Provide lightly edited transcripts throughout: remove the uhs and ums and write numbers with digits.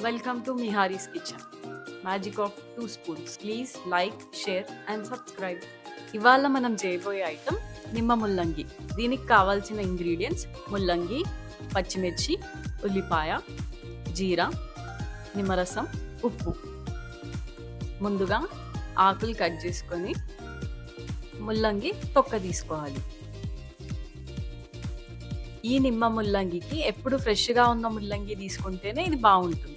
Welcome to Mihari's Kitchen. Magic of 2 spoons. Please like, share and subscribe. ఇవాళ మనం చేయబోయే item నిమ్మ ముల్లంగి. దీనికి కావాల్సిన ఇంగ్రీడియంట్స్ ముల్లంగి, పచ్చిమిర్చి, ఉల్లిపాయ, జీరా, నిమ్మరసం, ఉప్పు. ముందుగా ఆకులు కట్ చేసుకొని ముల్లంగి తొక్క తీసుకోవాలి. ఈ నిమ్మ ముల్లంగికి ఎప్పుడు ఫ్రెష్గా ఉన్న ముల్లంగి తీసుకుంటేనే ఇది బాగుంటుంది.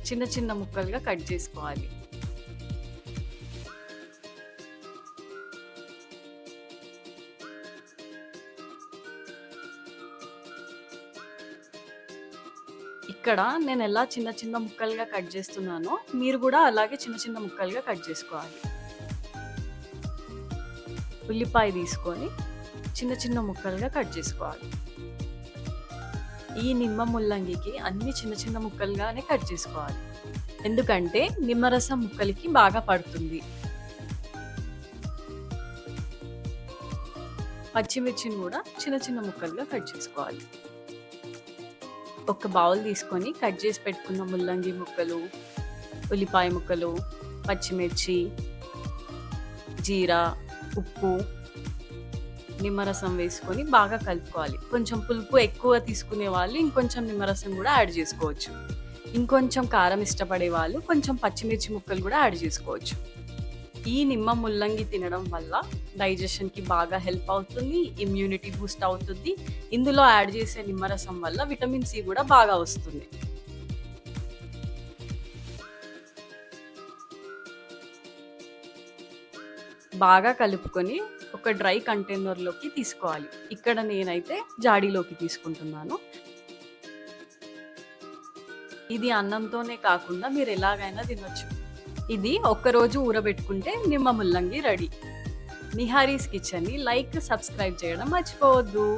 చిన్న చిన్న ముక్కలుగా కట్ చేసుకోవాలి. ఇక్కడ నేను ఎలా చిన్న చిన్న ముక్కలుగా కట్ చేస్తున్నానో మీరు కూడా అలాగే చిన్న చిన్న ముక్కలుగా కట్ చేసుకోవాలి. ఉల్లిపాయ తీసుకొని చిన్న చిన్న ముక్కలుగా కట్ చేసుకోవాలి. ఈ నిమ్మ ముల్లంగికి అన్ని చిన్న చిన్న ముక్కలుగానే కట్ చేసుకోవాలి, ఎందుకంటే నిమ్మరసం ముక్కలకి బాగా పడుతుంది. పచ్చిమిర్చిని కూడా చిన్న చిన్న ముక్కలుగా కట్ చేసుకోవాలి. ఒక బౌల్ తీసుకొని కట్ చేసి పెట్టుకున్న ముల్లంగి ముక్కలు, ఉల్లిపాయ ముక్కలు, పచ్చిమిర్చి, జీరా, ఉప్పు, నిమ్మరసం వేసుకొని బాగా కలుపుకోవాలి. కొంచెం పులుపు ఎక్కువ తీసుకునే వాళ్ళు ఇంకొంచెం నిమ్మరసం కూడా యాడ్ చేసుకోవచ్చు. ఇంకొంచెం కారం ఇష్టపడే వాళ్ళు కొంచెం పచ్చిమిర్చి ముక్కలు కూడా యాడ్ చేసుకోవచ్చు. ఈ నిమ్మ ముల్లంగి తినడం వల్ల డైజెషన్కి బాగా హెల్ప్ అవుతుంది, ఇమ్యూనిటీ బూస్ట్ అవుతుంది. ఇందులో యాడ్ చేసే నిమ్మరసం వల్ల విటమిన్ సి కూడా బాగా వస్తుంది. బాగా కలుపుకొని ఒక డ్రై కంటైనర్లోకి తీసుకోవాలి. ఇక్కడ నేనైతే జాడీలోకి తీసుకుంటున్నాను. ఇది అన్నంతోనే కాకుండా మీరు ఎలాగైనా తినొచ్చు. ఇది ఒక్కరోజు ఊరబెట్టుకుంటే నిమ్మ ముల్లంగి రెడీ. నిహారీస్ కిచెన్ని లైక్, సబ్స్క్రైబ్ చేయడం మర్చిపోవద్దు.